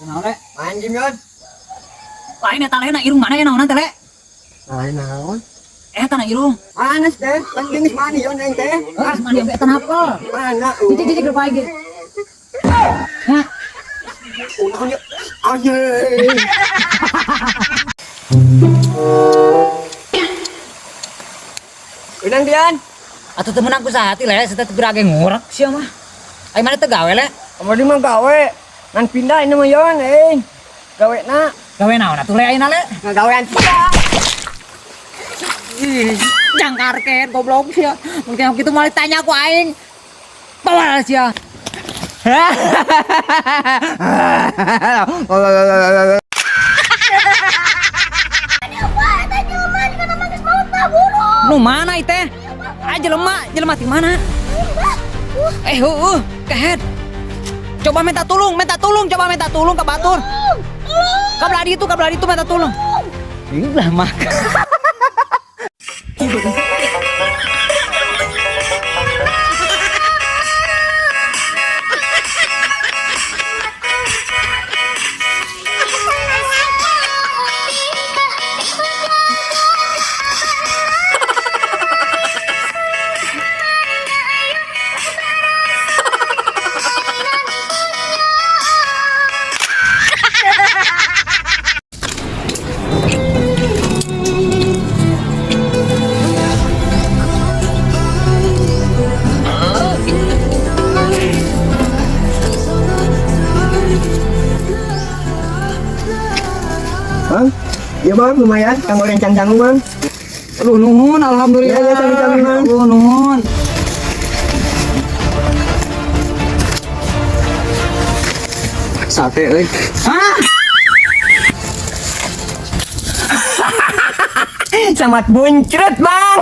Kenal le? Main game yun. Lain eta lain irung mana ya naon teh? Main naon? Tanah irung. Anas teh, kan jenis mani yun yang teh. Mandi yang eta apa? Mana? Cicik depan lagi. Hah? Ulangnya. Anjay. Unang dian. Atuh temen aku sahati le, saya teh gerage ngurak sia mah. Ai mana teh gawe le? Kamu di mah gawe. Ngan pindah ini mah yon, gawe na. Gawe naon atuh le ayeuna le? Ngagawean pindah. Jangkarkeun goblok sia. Mungkin kitu malah tanya ku aing. Bawal sia. Nu mana teh? Jelema di mana? Kehet. Coba minta tolong ke batur. Kabelah itu minta tolong. Inilah makan. Bang, ya bang, lumayan. Kang goreng cang-cang bang. Aduh nuhun, alhamdulillah. Ya, sami-sami, Bang. Aduh nuhun. Sate, euy. Hah? Sangat buncrut bang.